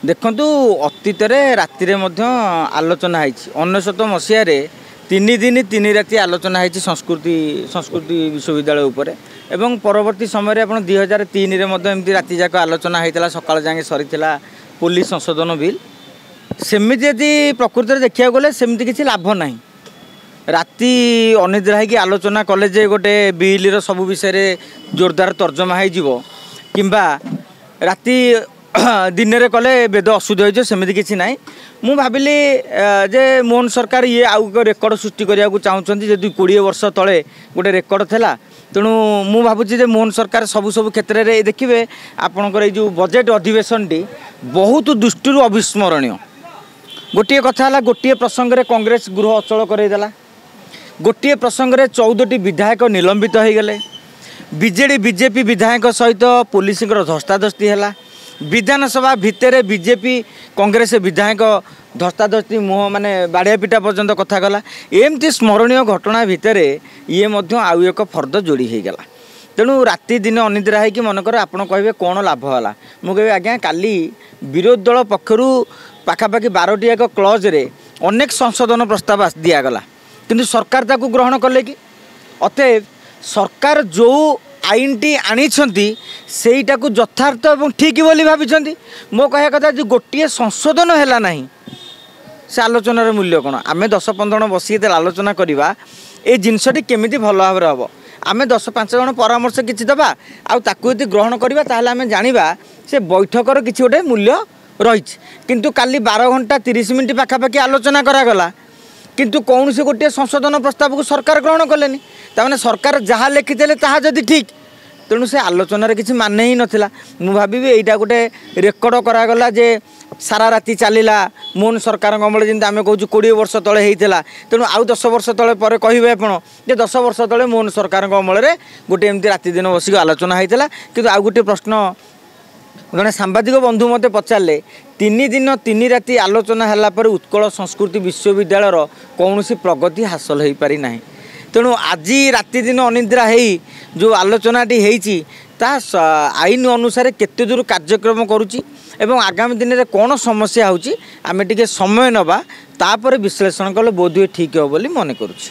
देखु अतीत राति आलोचना होन्नशत मसीह 3 दिन 3 राति आलोचना होती संस्कृति विश्वविद्यालय उपर एवं परवर्ती समय आप 2003 एमती राति जाक आलोचना होता सका जाए सरी पुलिस संशोधन बिल सेमती यदि प्रकृति में देखा गले सेमती किसी लाभ ना राति अनिद्रा है आलोचना कले जे गोटे बिल सब विषय जोरदार तर्जमा हो किंबा राति दिन में कले बेद असुविधा हो सेमती किसी ना मु भाविली जे मोहन सरकार ये आउ रेकर्ड सृष्टि करने को चाहते जदि 20 वर्ष तले गोटे रेकर्ड था तेणु मु भावुँ मोहन सरकार सबू सब क्षेत्र में देखिए आपणकर जो बजेट अधिवेशन टी बहुत दृष्टि अविस्मरणीय गोटे कथा गोटे प्रसंग में कांग्रेस गृह अचल करदेला गोटे प्रसंग में 14टी विधायक निलंबित हो गले बीजेडी बीजेपी विधायक सहित पुलिस धस्ताधस्ती है विधानसभा भितर बीजेपी कांग्रेस विधायक धस्ताधस्ती मुह माने बाड़िया पिटा पर्यंत कथा गला एमती स्मरणीय घटना भितर ये आउ एक फर्द जोड़ी हो गला तेणु राति दिन अनिद्रा है कि मनकर आपड़ कहे कौन लाभ है मुझे आज्ञा काली विरोधी दल पक्षर पाखापाखि 12टी एक क्लज रे अनेक संशोधन प्रस्ताव दिगला किंतु सरकार ताकू ग्रहण कले कि अतएव सरकार जो आईन टी आनीछंती सेईटा को यथार्थ और ठीक बोली भाभी मो कह कथा जो गोटे संशोधन है ना से आलोचनार मूल्य कौन आम 10-15 जन बस आलोचना करवा ये जिनसटी केमी भल भाव हम आम 10-5 जन परामर्श किसी दबा आउ ग्रहण करवा ताहले आम जानिबा से बैठकर किसी गोटे मूल्य रही किंतु काली 12 घंटा 30 मिनिट पाखापाखि आलोचना करागला किंतु कौन से गोटे संशोधन प्रस्ताव को सरकार ग्रहण कलेनी ताने सरकार जहाँ लिखिते जदि ठीक तेणु से आलोचनार किसी मान ही नाला मु भावी यहाँ गोटे रेकर्ड करागला जे सारा राति चलला मोहन सरकार अमल जमी आम कहूँ 20 वर्ष तले होता तेणु आउ 10 वर्ष तले पर कहे आपड़ जे 10 वर्ष तले मोहन सरकार अमल गोटे एमती राति दिन बसिक आलोचना होता कि आउ गोटे प्रश्न जड़े सांबादिक बंधु मत पचारे 3 दिन 3 राति आलोचना है उत्कल संस्कृति विश्वविद्यालय कौन सी प्रगति हासिल हो पारि ना तेणु आज राति दिन अनिद्रा है जो आलोचनाटी होता आईन अनुसार केते दूर कार्यक्रम करुच्ची एवं आगामी दिन में कौन समस्या होची आमे टिके समय नबा तापर विश्लेषण कले बोध हुए ठीक हो बोली मन करुच्ची।